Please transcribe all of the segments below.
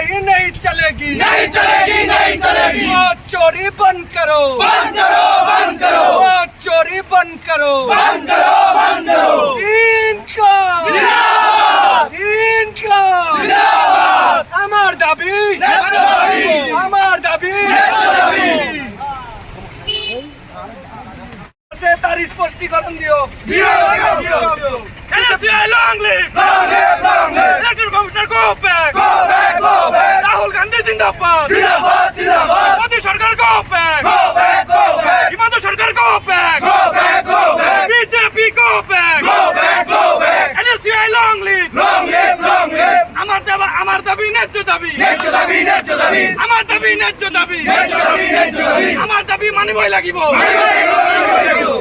तानाशाही नहीं चलेगी, नहीं चलेगी, नहीं चलेगी। वो चोरी बंद करो, बंद करो, बंद करो, वो चोरी बंद करो, बंद करो, बंद करो। इनका जिंदाबाद, इनका जिंदाबाद। আমার দাবি, ন্যায্য দাবি, আমার দাবি, ন্যায্য দাবি। সে তার স্পষ্টীকরণ দিও। দিও, দিও, দিও, দিও। NSCI long live! Long live, long live। Electoral Commissioner go back! Go back, go back। Rahul Gandhi जिंदाबाद! जिंदाबाद, जिंदाबाद। मोदी सरकार go back! Go back, go back। Himanta सरकार go back! Go back, go back। BJP go back! Go back, go back। NSCI long live! Long live, long live। আমার দাবি ন্যায্য দাবি! ন্যায্য দাবি, ন্যায্য দাবি। আমার দাবি ন্যায্য দাবি! ন্যায্য দাবি, ন্যায্য দাবি। আমার দাবি মানিবই লাগিব!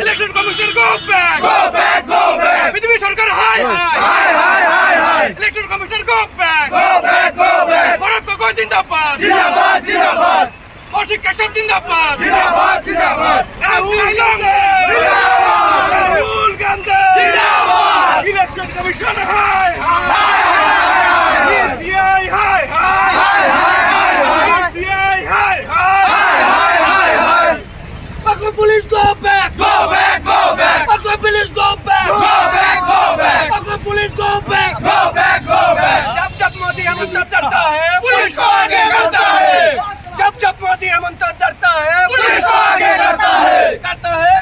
Electoral Commissioner go back! Go back, go back। BJP সরকার হাই হাই! হাই, হাই, হাই, হাই। Electoral Commissioner go back! Go back, go back। Bharat Gogoi জিন্দাবাদ! জিন্দাবাদ, জিন্দাবাদ। কৌশিক কেশব জিন্দাবাদ! জিন্দাবাদ, জিন্দাবাদ। NSCI long live! জিন্দাবাদ। রাহুল গান্ধী জিন্দাবাদ। ইলেকশন কমিশন হাই হাই, হাই, হাই, হাই, হাই। ইসিআই হাই হাই, হাই, হাই, হাই, হাই। ইসিআই হাই হাই, হাই, হাই, হাই, হাই। Pakur police go back, Go back, go back। Pakur police go back, Go back, go back। Pakur police go back. Go back, go back। जब जब मोदी आमंत्रण करता है, पुलिस को आगे करता है। जब जब मोदी आमंत्रण करता है, पुलिस को आगे करता है।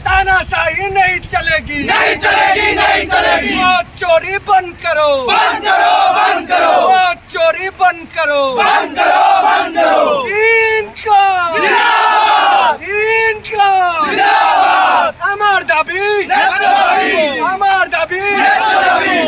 तानाशाही नहीं चलेगी, नहीं चलेगी, नहीं चलेगी। वो चोरी बंद करो, बंद करो, बंद करो, वो चोरी बंद करो, बंद करो, बंद करो। इनका जिंदाबाद, इनका जिंदाबाद। আমার দাবি, ন্যায্য দাবি, আমার দাবি, ন্যায্য দাবি।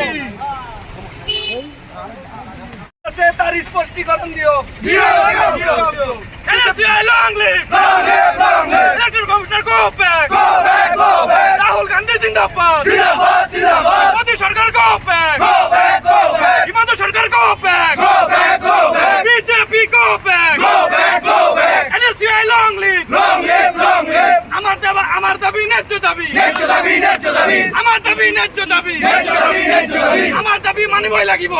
সে তার স্পষ্টীকরণ দিও। দিও, দিও, দিও, দিও। NSCI long live! Long live, long live। Electoral Commissioner go back! Go back, go back। Rahul Gandhi জিন্দাবাদ! জিন্দাবাদ, জিন্দাবাদ। মোদি সরকার go back! Go back, go back। Himanta সরকার go back! Go back, go back। BJP go back! Go back, go back। NSCI long live! Long live, long live। আমার দাবি ন্যায্য দাবি! ন্যায্য দাবি, ন্যায্য দাবি। আমার দাবি ন্যায্য দাবি! ন্যায্য দাবি, ন্যায্য দাবি। আমার দাবি মানিবই লাগিব!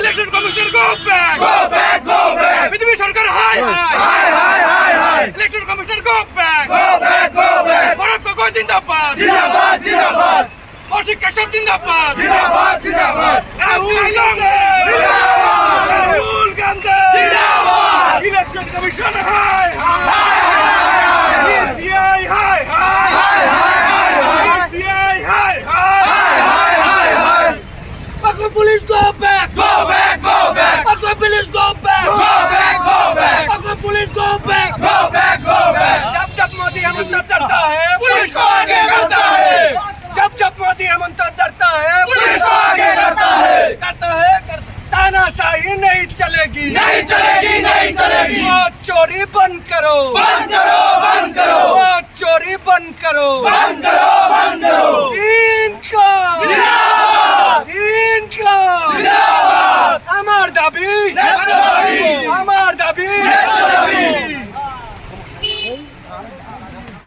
Electoral Commissioner go back! Go back, go back। BJP সরকার হাই হাই! হাই, হাই, হাই, হাই। Electoral Commissioner go back! Go back, go back। Bharat Gogoi জিন্দাবাদ! জিন্দাবাদ, জিন্দাবাদ। কৌশিক কেশব জিন্দাবাদ! জিন্দাবাদ, জিন্দাবাদ। NSCI long live! জিন্দাবাদ। রাহুল গান্ধী জিন্দাবাদ। ইলেকশন কমিশন হাই হাই, হাই, হাই, হাই, হাই। ইসিআই হাই হাই, হাই, হাই, হাই, হাই। ইসিআই হাই হাই, হাই, হাই, হাই, হাই। Pakur police go back, Go back, go back। Pakur police go back, Go back, go back। Pakur police go back. Go back, go back। जब जब मोदी आमंत्रण करता है, पुलिस को आगे करता है। जब जब मोदी आमंत्रण करता है, पुलिस को आगे करता है। तानाशाही नहीं चलेगी, नहीं चलेगी, नहीं चलेगी। वो चोरी बंद करो, बंद करो, बंद करो, वो चोरी बंद करो, बंद करो, बंद करो।